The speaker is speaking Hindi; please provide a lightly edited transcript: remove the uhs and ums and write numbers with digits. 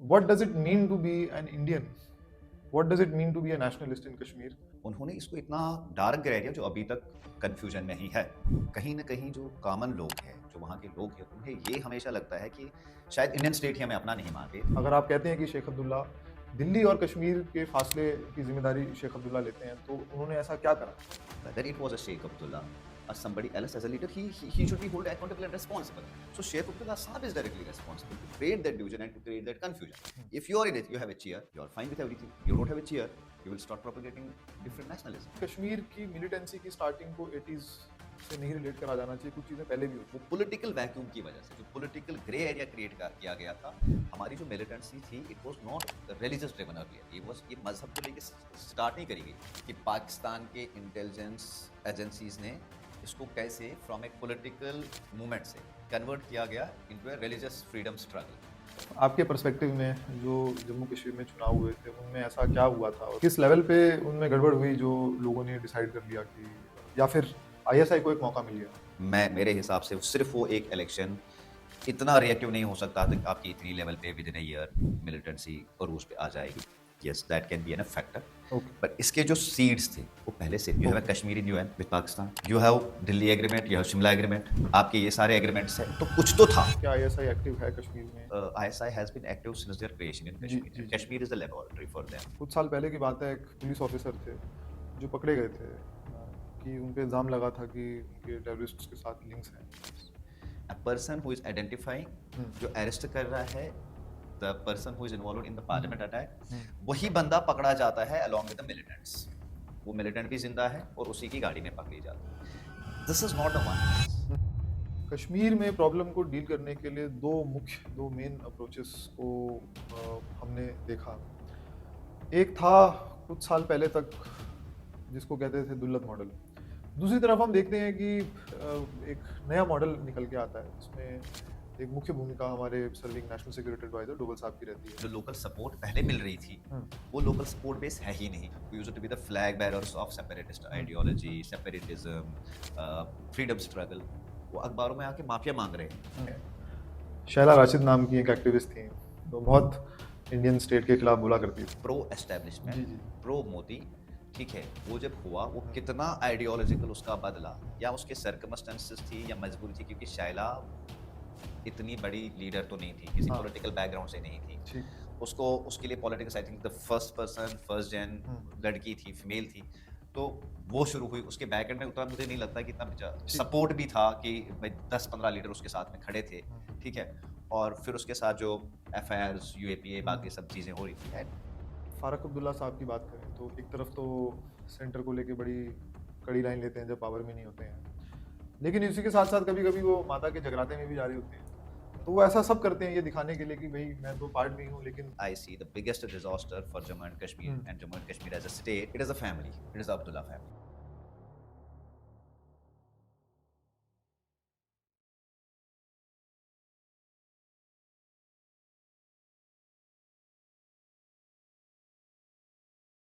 What does it mean to be an Indian? What does it mean to be a nationalist in Kashmir? उन्होंने इसको इतना डार्क गिराया दिया जो अभी तक कंफ्यूजन में ही है। कहीं न कहीं जो कॉमन लोग हैं, जो वहाँ के लोग हैं, उन्हें ये हमेशा लगता है कि शायद इंडियन स्टेट ही हमें अपना नहीं मानते। अगर आप कहते हैं कि शेख अब्दुल्ला दिल्ली और कश्मीर के फासले की जिम्मेदारी शेख अब्दुल्ला लेते हैं, तो उन्होंने ऐसा क्या करा? Whether it was a Sheikh Abdullah or somebody else as a leader, he should be held accountable and responsible. So Sheikh Abdullah Saab is directly responsible to create that division and to create that confusion. If you are in it, you have a chair, you are fine with everything. You don't have a chair, you will start propagating different nationalism. Kashmir की मिलिटेंसी की स्टार्टिंग को 80s से नहीं रिलेट करा जाना चाहिए, कुछ चीज़ें पहले भी होती वो पॉलिटिकल वैक्यूम की वजह से जो पॉलिटिकल ग्रे एरिया क्रिएट किया गया था, हमारी जो मिलिटेंसी थी, it was not religious driven earlier. ये मजहब को लेके स्टार्ट नहीं करी गई कि पाकिस्तान के इंटेलिजेंस एजेंसीज ने इसको कैसे फ्रॉम एक पॉलिटिकल मूवमेंट से कन्वर्ट किया गया into a religious freedom struggle. आपके पर्सपेक्टिव में जो जम्मू कश्मीर में चुनाव हुए थे, उनमें ऐसा क्या हुआ था और किस लेवल पे उनमें गड़बड़ हुई जो लोगों ने डिसाइड कर लिया कि या फिर आईएसआई को एक मौका मिल गया? मेरे हिसाब से सिर्फ वो एक इलेक्शन इतना रिएक्टिव नहीं हो सकता था कि आपकी इतनी लेवल पे within a year militancy अरूज पे आ जाएगी। Yes, that can be an factor. Okay, but इसके जो सीड्स थे वो पहले से you have Kashmir in UN with Pakistan, you have Delhi agreement, you have Shimla agreement, आपके ये सारे एग्रीमेंट्स हैं, तो कुछ तो था। क्या आईएसआई एक्टिव है कश्मीर में? ISI has been active since their creation in ji, Kashmir. Ji, ji. Kashmir is the laboratory for them. कुछ साल पहले की बात है, एक पुलिस ऑफिसर थे जो पकड़े गए थे कि उन पे इल्ज़ाम लगा था कि उनके टेररिस्ट्स के साथ लिंक्स हैं। A person who is identifying, जो अरेस्ट कर रहा है, the person who is involved in the parliament attack, वही बंदा पकड़ा जाता है along with the militants. वो militant भी जिंदा है और उसी की गाड़ी में पकड़ी जाती है। This is not a one. Kashmir में प्रॉब्लम को डील करने के लिए दो मेन अप्रोचेस को हमने देखा। एक था कुछ साल पहले तक जिसको कहते थे दुल्लत मॉडल। दूसरी तरफ हम देखते हैं कि एक नया मॉडल निकल के आता है जिसमें एक मुख्य भूमिका हमारे serving national security adviser Doval साहब की रहती है। जो लोकल सपोर्ट पहले मिल रही थी, वो लोकल सपोर्ट बेस है ही नहीं। We used to be the flag bearers of separatist ideology, separatism, freedom struggle. वो अखबारों में आके माफिया मांग रहे हैं। शैला राशिद नाम की एक एक्टिविस्ट थी, तो बहुत इंडियन स्टेट के खिलाफ बोला करती थी। प्रो जी, एस्टेब्लिशमेंट, जी। प्रो मोदी, ठीक है। वो जब हुआ, वो कितना आइडियोलॉजिकल उसका बदला, या उसके सर्कमस्टेंसेस थी या मजबूरी थी, क्योंकि शैला इतनी बड़ी लीडर तो नहीं थी, किसी पॉलिटिकल बैकग्राउंड से नहीं थी। ठीक। उसको उसके लिए politics, I think the first gen लड़की थी, फीमेल थी, तो वो शुरू हुई। उसके बैकएंड में उतना मुझे नहीं लगता कि इतना सपोर्ट भी था कि भाई 10-15 लीडर उसके साथ में खड़े थे, ठीक है। और फिर उसके साथ जो FIRs, UAPA, बाकी सब चीज़ें हो रही थी। फारूक अब्दुल्ला साहब की बात करें तो एक तरफ तो सेंटर को लेके बड़ी कड़ी लाइन लेते हैं जब पावर में नहीं होते हैं, लेकिन इसी के साथ साथ कभी कभी वो माता के जगराते में भी जारी होते हैं। तो वो ऐसा सब करते हैं ये दिखाने के लिए कि भाई मैं तो पार्ट में ही हूँ, लेकिन I see the biggest disaster for Jammu and Kashmir and Jammu and Kashmir as a state. It is a family. It is the Abdullah family.